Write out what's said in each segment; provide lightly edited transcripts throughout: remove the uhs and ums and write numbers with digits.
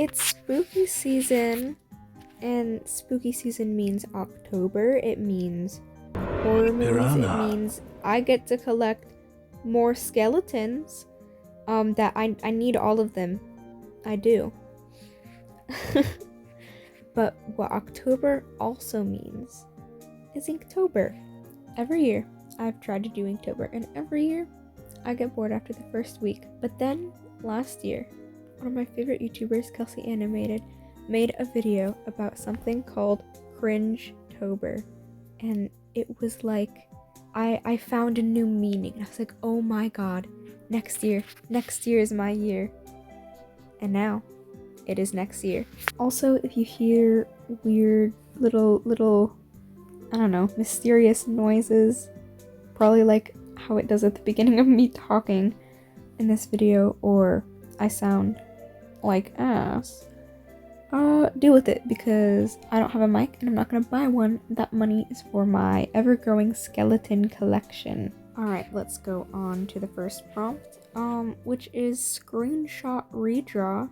it's spooky season, and spooky season means October. It means horror movies. Piranha. It means I get to collect more skeletons. That I need all of them. I do. But what October also means is Inktober. Every year I've tried to do Inktober, and every year I get bored after the first week. But then last year, one of my favorite YouTubers, Kelsey Animated, made a video about something called cringetober, and it was like I found a new meaning. I was like, oh my god, next year is my year. And now it is next year. Also, if you hear weird little I don't know, mysterious noises, probably like how it does at the beginning of me talking in this video, or I sound like ass, deal with it, because I don't have a mic and I'm not gonna buy one. That money is for my ever-growing skeleton collection. Alright, let's go on to the first prompt, which is Screenshot Redraw,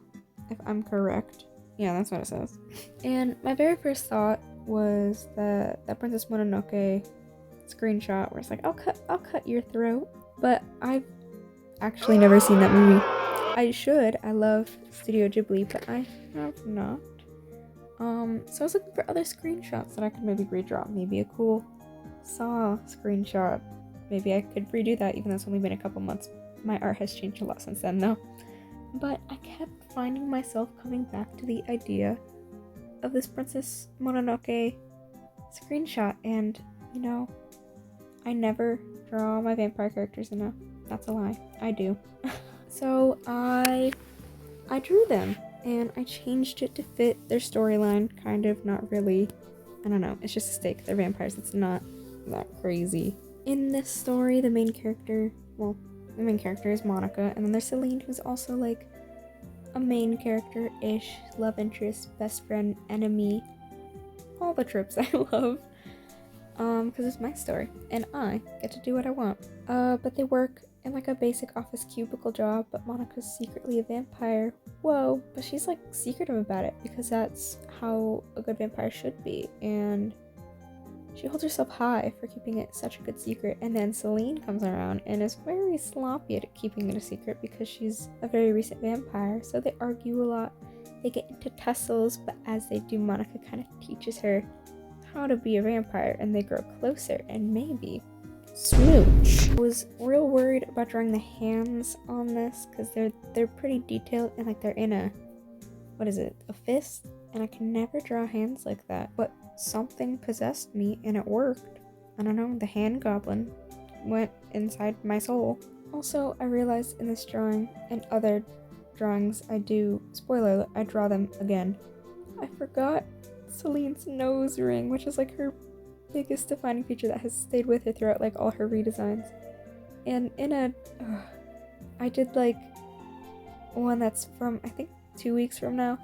if I'm correct. Yeah, that's what it says. And my very first thought was that Princess Mononoke screenshot where it's like, I'll cut your throat. But I've actually never seen that movie. I should. I love Studio Ghibli, but I have not. So I was looking for other screenshots that I could maybe redraw. Maybe a cool Saw screenshot. Maybe I could redo that, even though it's only been a couple months. My art has changed a lot since then, though. But I kept finding myself coming back to the idea of this Princess Mononoke screenshot, and you know, I never draw my vampire characters enough. That's a lie. I do. So I drew them, and I changed it to fit their storyline, kind of, not really. I don't know, it's just a stake. They're vampires, it's not that crazy. In this story, the main character is Monica, and then there's Celine, who's also like a main character-ish, love interest, best friend, enemy, all the tropes I love, because it's my story, and I get to do what I want. But they work in like a basic office cubicle job, but Monica's secretly a vampire. Whoa, but she's like secretive about it, because that's how a good vampire should be, and she holds herself high for keeping it such a good secret. And then Celine comes around and is very sloppy at keeping it a secret, because she's a very recent vampire, so they argue a lot. They get into tussles, but as they do, Monica kind of teaches her how to be a vampire, and they grow closer and maybe smooch. I was real worried about drawing the hands on this, because they're pretty detailed, and like they're in a, what is it, a fist? And I can never draw hands like that, but something possessed me and it worked. I don't know, the hand goblin went inside my soul. Also, I realized in this drawing and other drawings I do, spoiler alert, I draw them again, I forgot Celine's nose ring, which is like her biggest defining feature that has stayed with her throughout like all her redesigns. And in a I did like one that's from, I think, 2 weeks from now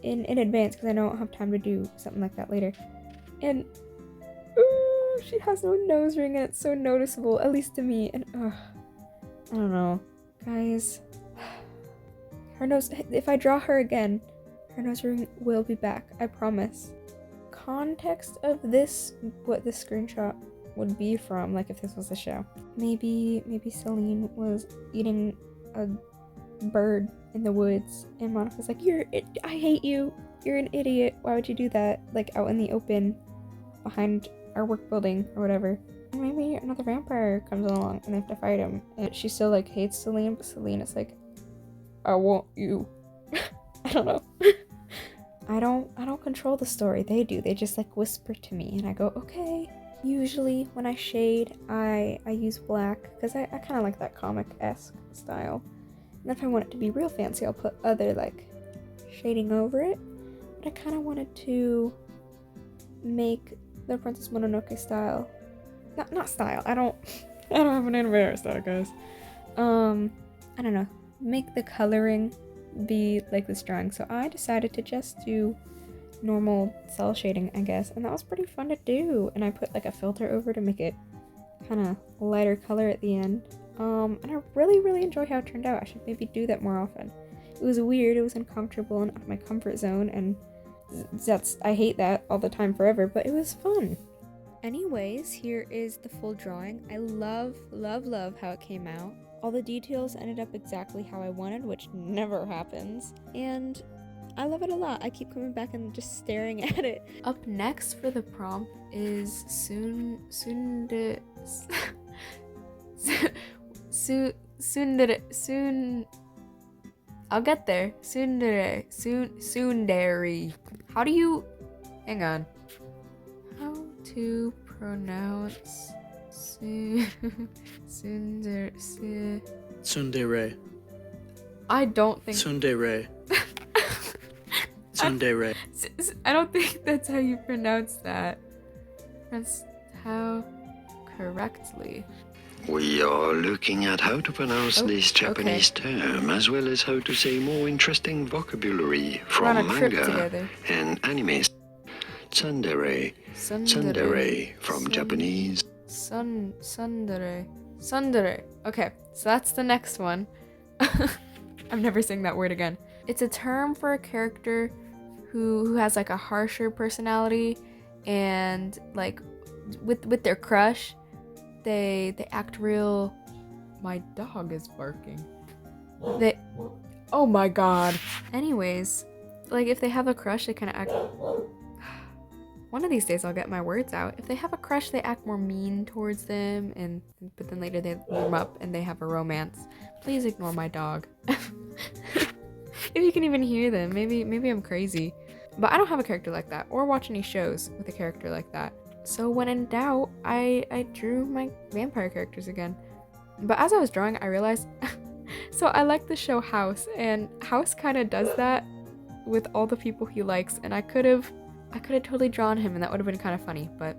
in advance, because I know I don't have time to do something like that later. And she has no nose ring, and it's so noticeable, at least to me. And I don't know, guys. Her nose, if I draw her again, her nose ring will be back, I promise. Context of this, what this screenshot would be from, like if this was a show. Maybe Celine was eating a bird in the woods, and Monica's like, I hate you, you're an idiot, why would you do that, like out in the open behind our work building or whatever. And maybe another vampire comes along and they have to fight him, and she still like hates Celine, but Celine is like, I want you. I don't know. I don't control the story, they do. They just like whisper to me, and I go, okay. Usually when I shade, I use black, because I kind of like that comic-esque style. And if I want it to be real fancy, I'll put other like shading over it. But I kind of wanted to make the Princess Mononoke style, not style. I don't have an anime style, guys. I don't know. Make the coloring be like this drawing. So I decided to just do normal cell shading, I guess, and that was pretty fun to do. And I put like a filter over to make it kind of lighter color at the end. And I really enjoy how it turned out. I should maybe do that more often. It was weird, it was uncomfortable and out of my comfort zone, and I hate that all the time forever, but it was fun. Anyways, here is the full drawing. I love how it came out. All the details ended up exactly how I wanted, which never happens. And I love it a lot. I keep coming back and just staring at it. Up next for the prompt is Tsundere. I'll get there. Tsundere. How do you... Hang on. How to pronounce... Tsundere. I don't think... Tsundere. Tsundere. I don't think that's how you pronounce that. That's how correctly. We are looking at how to pronounce this Japanese term, as well as how to say more interesting vocabulary from manga and animes. Tsundere. Tsundere from Japanese. Tsundere. Okay, so that's the next one. I'm never saying that word again. It's a term for a character who has like a harsher personality, and like with their crush, they act real. My dog is barking. Oh my god. Anyways, like if they have a crush, they kind of act... One of these days I'll get my words out. If they have a crush, they act more mean towards them, but then later they warm up and they have a romance. Please ignore my dog. If you can even hear them, maybe I'm crazy. But I don't have a character like that, or watch any shows with a character like that. So when in doubt, I drew my vampire characters again. But as I was drawing, I realized... So I like the show House, and House kind of does that with all the people he likes, and I could have totally drawn him, and that would have been kind of funny, but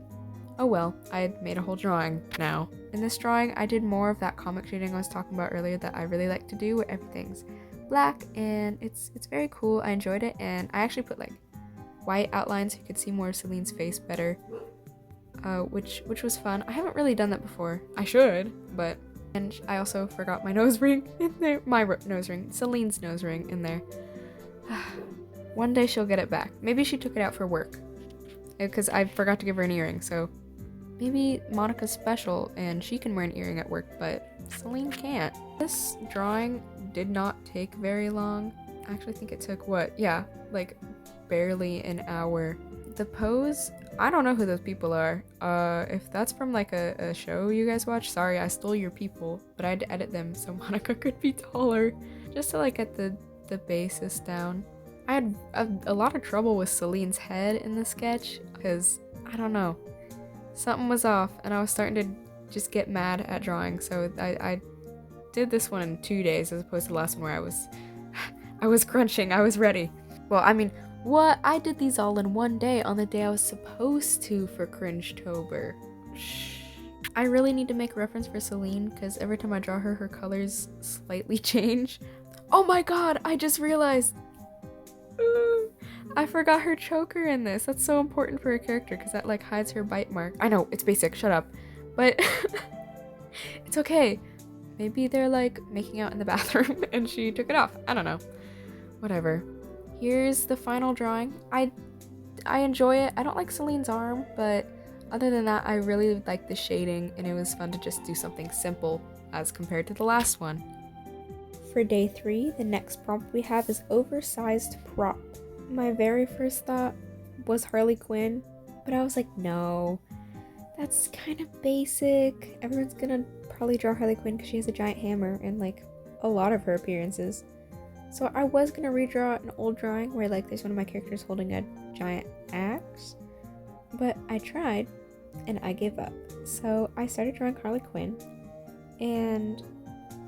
oh well, I made a whole drawing now. In this drawing, I did more of that comic shading I was talking about earlier that I really like to do, where everything's black, and it's very cool. I enjoyed it, and I actually put like white outlines so you could see more of Celine's face better, which was fun. I haven't really done that before. I should, but... And I also forgot my nose ring in there. My nose ring. Celine's nose ring in there. One day she'll get it back. Maybe she took it out for work, because I forgot to give her an earring, so maybe Monica's special and she can wear an earring at work, but Celine can't. This drawing did not take very long. I actually think it took, like barely an hour. The pose, I don't know who those people are. If that's from like a show you guys watch, sorry, I stole your people, but I had to edit them so Monica could be taller, just to like get the basis down. I had a lot of trouble with Celine's head in the sketch, because, I don't know, something was off, and I was starting to just get mad at drawing, so I did this one in 2 days, as opposed to the last one where I was crunching, I was ready. Well, I mean, what? I did these all in one day, on the day I was supposed to for Cringetober. Shh. I really need to make a reference for Celine, because every time I draw her, her colors slightly change. Oh my god, I just realized! I forgot her choker in this. That's so important for her character, because that like hides her bite mark. I know, it's basic, shut up. But it's okay. Maybe they're like making out in the bathroom and she took it off. I don't know. Whatever. Here's the final drawing. I enjoy it. I don't like Celine's arm, but other than that, I really like the shading, and it was fun to just do something simple as compared to the last one. For day 3, the next prompt we have is Oversized prop. My very first thought was Harley Quinn, but I was like, no, that's kind of basic. Everyone's gonna probably draw Harley Quinn because she has a giant hammer in like a lot of her appearances. So I was gonna redraw an old drawing where like there's one of my characters holding a giant axe, but I tried and I gave up. So I started drawing Harley Quinn, and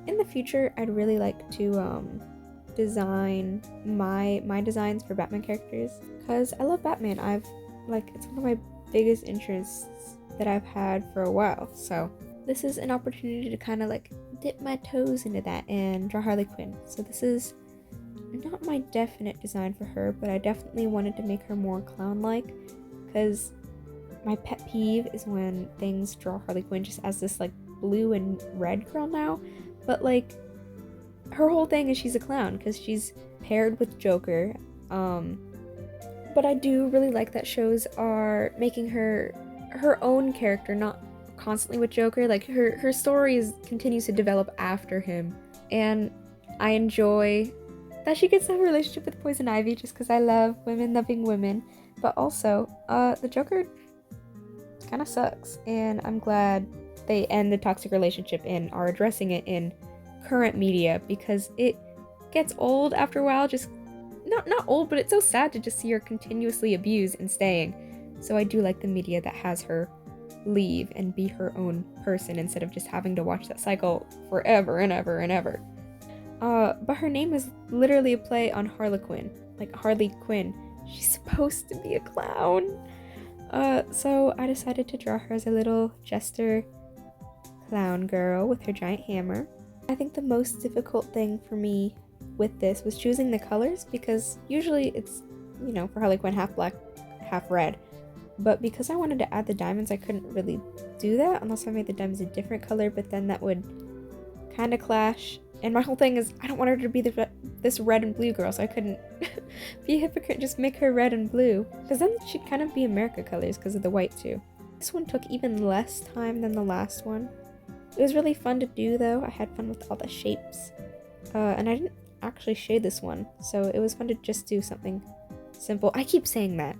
in the future, I'd really like to design my designs for Batman characters, because I love Batman. It's one of my biggest interests that I've had for a while. So this is an opportunity to kind of like dip my toes into that and draw Harley Quinn. So this is not my definite design for her, but I definitely wanted to make her more clown-like, because my pet peeve is when things draw Harley Quinn just as this like blue and red girl now. But like, her whole thing is she's a clown because she's paired with Joker. But I do really like that shows are making her own character, not constantly with Joker. Like her story continues to develop after him, and I enjoy that she gets to have a relationship with Poison Ivy just because I love women loving women. But also, the Joker kind of sucks, and I'm glad they end the toxic relationship and are addressing it in current media because it gets old after a while. Just not old, but it's so sad to just see her continuously abused and staying. So I do like the media that has her leave and be her own person instead of just having to watch that cycle forever and ever and ever. But her name is literally a play on Harlequin, like Harley Quinn. She's supposed to be a clown. So I decided to draw her as a little jester clown girl with her giant hammer. I think the most difficult thing for me with this was choosing the colors because usually it's, for Harley Quinn half black, half red. But because I wanted to add the diamonds, I couldn't really do that unless I made the diamonds a different color, but then that would kind of clash. And my whole thing is I don't want her to be this red and blue girl, so I couldn't be a hypocrite, just make her red and blue. Because then she'd kind of be America colors because of the white too. This one took even less time than the last one. It was really fun to do though. I had fun with all the shapes. And I didn't actually shade this one, so it was fun to just do something simple. I keep saying that.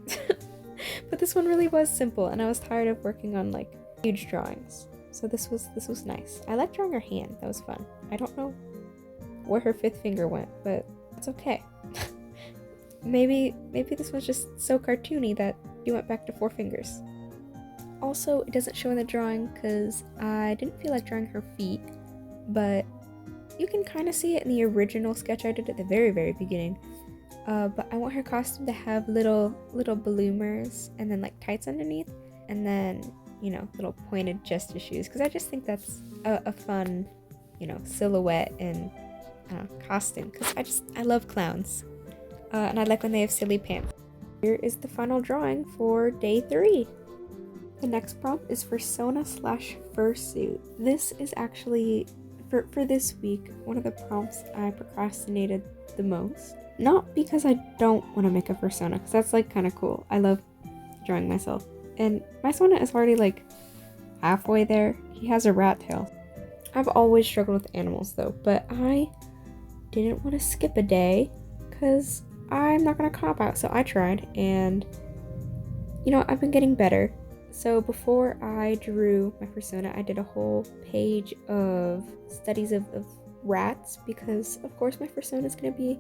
But this one really was simple, and I was tired of working on like huge drawings. So this was nice. I like drawing her hand. That was fun. I don't know where her fifth finger went, but it's okay. maybe this was just so cartoony that you went back to 4 fingers. Also, it doesn't show in the drawing because I didn't feel like drawing her feet, but you can kind of see it in the original sketch I did at the very, very beginning. But I want her costume to have little bloomers and then like tights underneath, and then, little pointed jester shoes, because I just think that's a fun, silhouette and costume, because I love clowns. And I like when they have silly pants. Here is the final drawing for day 3. The next prompt is Fursona / Fursuit. This is actually, for this week, one of the prompts I procrastinated the most. Not because I don't want to make a Fursona, because that's like kind of cool. I love drawing myself. And my Sona is already like halfway there. He has a rat tail. I've always struggled with animals though, but I didn't want to skip a day because I'm not going to cop out. So I tried, and I've been getting better. So before I drew my Fursona, I did a whole page of studies of rats, because of course my Fursona is going to be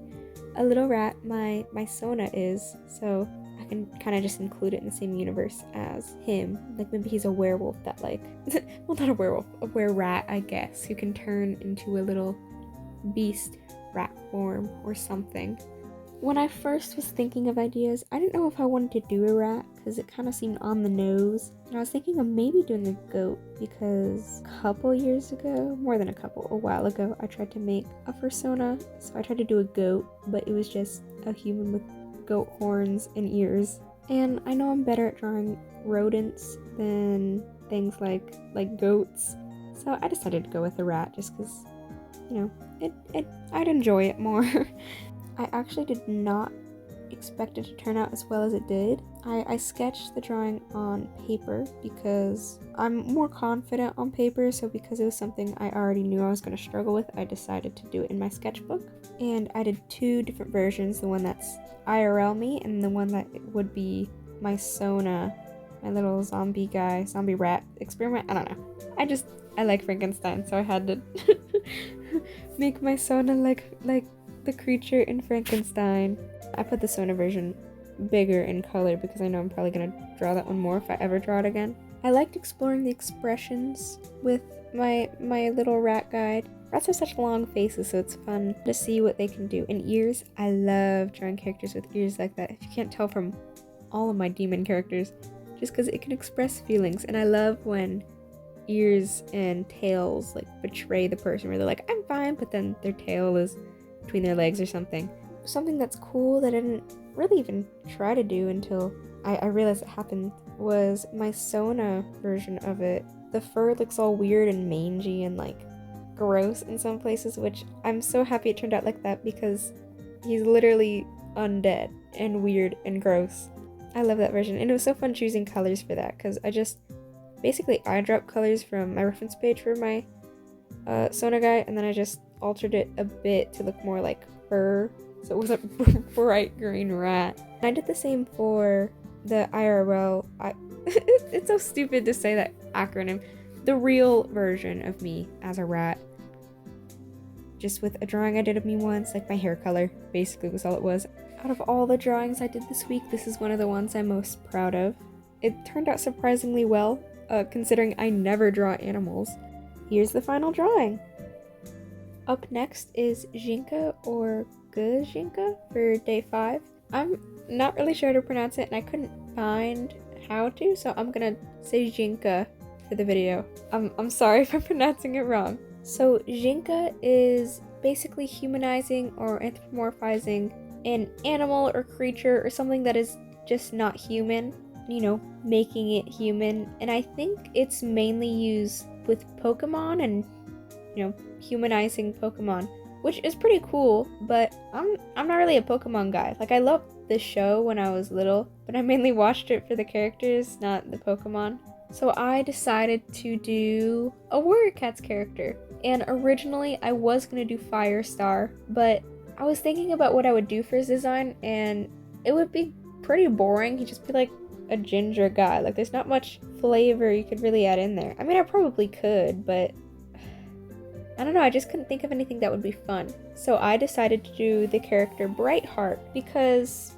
a little rat. My Sona is, so I can kind of just include it in the same universe as him. Like maybe he's a werewolf that like, well, not a werewolf, a were-rat, I guess, who can turn into a little beast rat form or something. When I first was thinking of ideas, I didn't know if I wanted to do a rat because it kind of seemed on the nose. And I was thinking of maybe doing a goat because a couple years ago, a while ago, I tried to make a Fursona. So I tried to do a goat, but it was just a human with goat horns and ears. And I know I'm better at drawing rodents than things like goats. So I decided to go with a rat just because, I'd enjoy it more. I actually did not expect it to turn out as well as it did. I sketched the drawing on paper because I'm more confident on paper, so because it was something I already knew I was going to struggle with, I decided to do it in my sketchbook. And I did 2 different versions, the one that's IRL me and the one that would be my Sona, my little zombie rat experiment. I don't know. I like Frankenstein, so I had to make my Sona like the creature in Frankenstein. I put the Sona version bigger in color because I know I'm probably gonna draw that one more if I ever draw it again. I liked exploring the expressions with my little rat guide. Rats have such long faces, so it's fun to see what they can do. And ears, I love drawing characters with ears like that. If you can't tell from all of my demon characters, just because it can express feelings. And I love when ears and tails like betray the person, where they're like, I'm fine, but then their tail is between their legs or something. Something that's cool that I didn't really even try to do until I realized it happened was my Sona version of it. The fur looks all weird and mangy and like gross in some places, which I'm so happy it turned out like that because he's literally undead and weird and gross. I love that version, and it was so fun choosing colors for that because I just basically eyedrop colors from my reference page for my Sona guy, and then I just altered it a bit to look more like fur, so it wasn't bright green rat. And I did the same for the IRL. It's so stupid to say that acronym. The real version of me as a rat. Just with a drawing I did of me once, like my hair color, basically was all it was. Out of all the drawings I did this week, this is one of the ones I'm most proud of. It turned out surprisingly well, considering I never draw animals. Here's the final drawing. Up next is Gijnka or Gijnka for day 5. I'm not really sure how to pronounce it and I couldn't find how to, so I'm gonna say Gijnka for the video. I'm sorry if I'm pronouncing it wrong. So Gijnka is basically humanizing or anthropomorphizing an animal or creature or something that is just not human, you know, making it human. And I think it's mainly used with Pokemon and, you know, humanizing Pokemon, which is pretty cool, but I'm not really a Pokemon guy. Like, I loved the show when I was little, but I mainly watched it for the characters, not the Pokemon. So I decided to do a Warrior Cats character. And originally I was gonna do Firestar, but I was thinking about what I would do for his design, and it would be pretty boring. He'd just be like a ginger guy. Like, there's not much flavor you could really add in there. I mean, I probably could, but I don't know, I just couldn't think of anything that would be fun. So I decided to do the character Brightheart because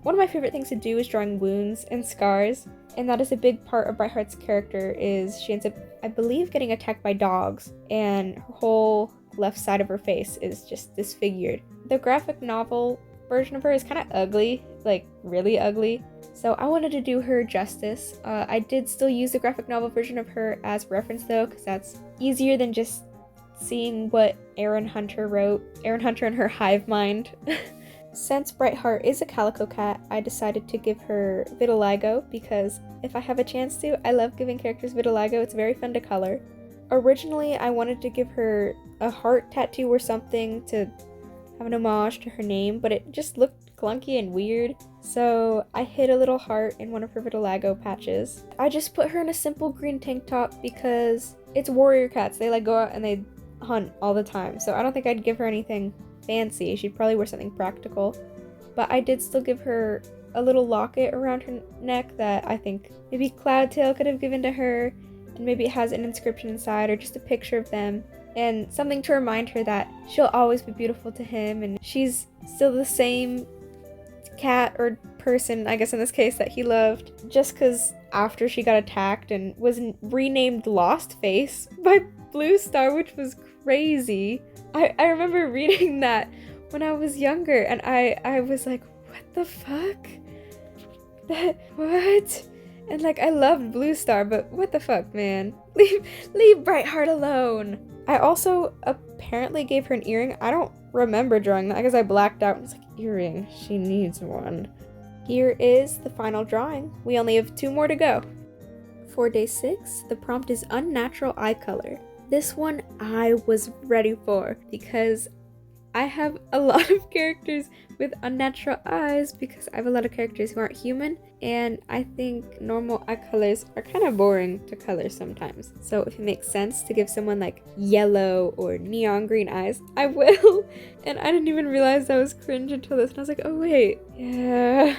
one of my favorite things to do is drawing wounds and scars, and that is a big part of Brightheart's character. Is she ends up, I believe, getting attacked by dogs, and her whole left side of her face is just disfigured. The graphic novel version of her is kind of ugly, like really ugly, so I wanted to do her justice. I did still use the graphic novel version of her as reference though, because that's easier than just seeing what Erin Hunter wrote. Erin Hunter and her hive mind. Since Brightheart is a calico cat, I decided to give her vitiligo because if I have a chance to, I love giving characters vitiligo. It's very fun to color. Originally, I wanted to give her a heart tattoo or something to have an homage to her name, but it just looked clunky and weird, so I hid a little heart in one of her vitiligo patches. I just put her in a simple green tank top because it's warrior cats. They like go out and they hunt all the time, so I don't think I'd give her anything fancy. She'd probably wear something practical, but I did still give her a little locket around her neck that I think maybe Cloudtail could have given to her, and maybe it has an inscription inside or just a picture of them and something to remind her that she'll always be beautiful to him and she's still the same cat or person, I guess in this case, that he loved, just because after she got attacked and was renamed Lost Face by Blue Star, which was crazy. I remember reading that when I was younger and I was like, what the fuck? What? And like, I loved Blue Star, but what the fuck, man? Leave Brightheart alone. I also apparently gave her an earring. I don't remember drawing that because I blacked out and was like, earring, she needs one. Here is the final drawing. We only have 2 more to go. For day 6, the prompt is Unnatural Eye Color. This one I was ready for because I have a lot of characters with unnatural eyes because I have a lot of characters who aren't human, and I think normal eye colors are kind of boring to color sometimes. So if it makes sense to give someone like yellow or neon green eyes, I will. And I didn't even realize I was cringe until this, and I was like, oh wait, yeah.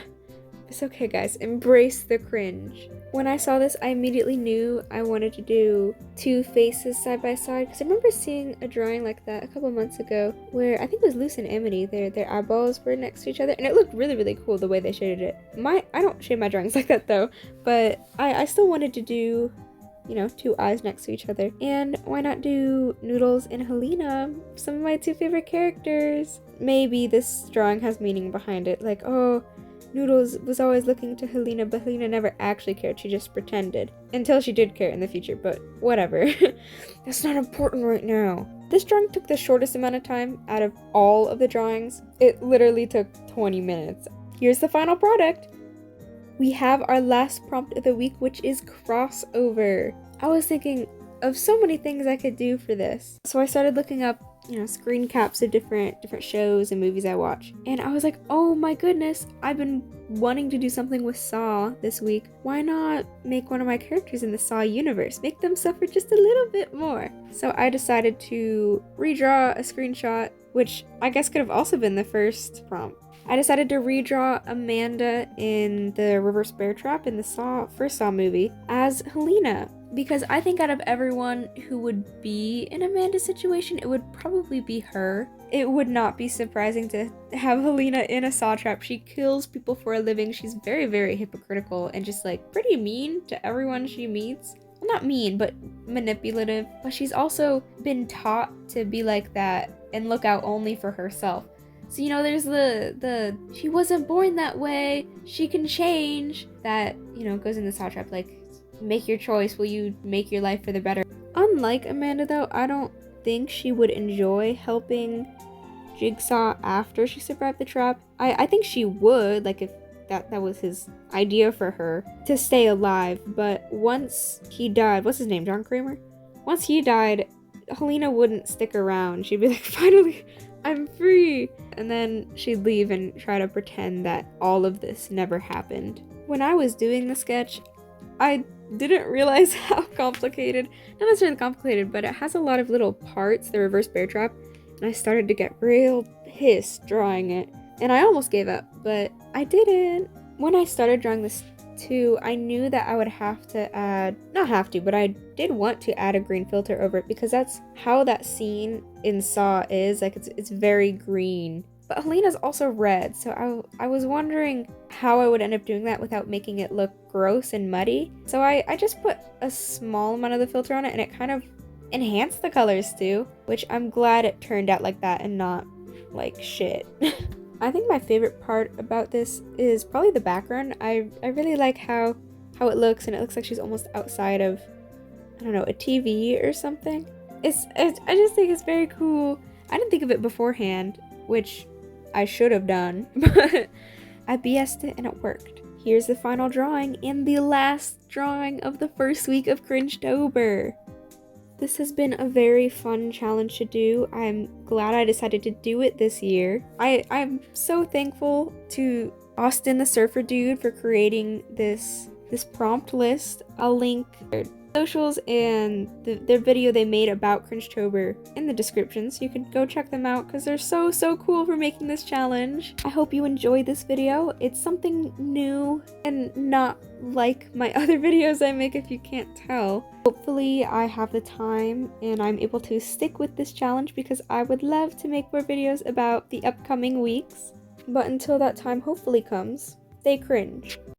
It's okay, guys, embrace the cringe. When I saw this, I immediately knew I wanted to do 2 faces side by side, because I remember seeing a drawing like that a couple months ago where I think it was Luce and Amity, their eyeballs were next to each other, and it looked really, really cool the way they shaded it. I don't shade my drawings like that though, but I still wanted to do, you know, 2 eyes next to each other. And why not do Noodles and Helena, some of my 2 favorite characters? Maybe this drawing has meaning behind it, like, oh, Noodles was always looking to Helena, but Helena never actually cared, she just pretended. Until she did care in the future, but whatever. That's not important right now. This drawing took the shortest amount of time out of all of the drawings. It literally took 20 minutes. Here's the final product. We have our last prompt of the week, which is crossover. I was thinking, of so many things I could do for this. So I started looking up, you know, screen caps of different shows and movies I watch. And I was like, oh my goodness, I've been wanting to do something with Saw this week. Why not make one of my characters in the Saw universe? Make them suffer just a little bit more. So I decided to redraw a screenshot, which I guess could have also been the first prompt. I decided to redraw Amanda in the reverse bear trap in the first Saw movie as Helena, because I think out of everyone who would be in Amanda's situation, it would probably be her. It would not be surprising to have Helena in a Saw trap. She kills people for a living. She's very, very hypocritical and just like pretty mean to everyone she meets. Well, not mean, but manipulative. But she's also been taught to be like that and look out only for herself. So, you know, there's the she wasn't born that way, she can change, that, you know, goes in the Saw trap, like, make your choice, will you make your life for the better? Unlike Amanda, though, I don't think she would enjoy helping Jigsaw after she survived the trap. I think she would, like, if that was his idea for her, to stay alive, but once he died, what's his name, John Kramer? Once he died, Helena wouldn't stick around. She'd be like, finally, I'm free! And then she'd leave and try to pretend that all of this never happened. When I was doing the sketch, I didn't realize how complicated, not necessarily complicated, but it has a lot of little parts, the reverse bear trap, and I started to get real pissed drawing it. And I almost gave up, but I didn't. When I started drawing this too, I knew that I would have to add, not have to, but I did want to add a green filter over it because that's how that scene in Saw is. Like, it's very green. But Helena's also red, so I was wondering how I would end up doing that without making it look gross and muddy. So I just put a small amount of the filter on it, and it kind of enhanced the colors too, which I'm glad it turned out like that and not like shit. I think my favorite part about this is probably the background. I really like how it looks, and it looks like she's almost outside of, I don't know, a TV or something. I just think it's very cool. I didn't think of it beforehand, which I should have done, but I BS'd it and it worked. Here's the final drawing and the last drawing of the first week of Cringetober. This has been a very fun challenge to do. I'm glad I decided to do it this year. I'm so thankful to Austin the Surfer Dude for creating this prompt list. I'll link their socials and their video they made about Cringetober in the description, so you can go check them out because they're so cool for making this challenge. I hope you enjoyed this video. It's something new and not like my other videos I make, if you can't tell. Hopefully I have the time and I'm able to stick with this challenge because I would love to make more videos about the upcoming weeks. But until that time hopefully comes, stay cringe.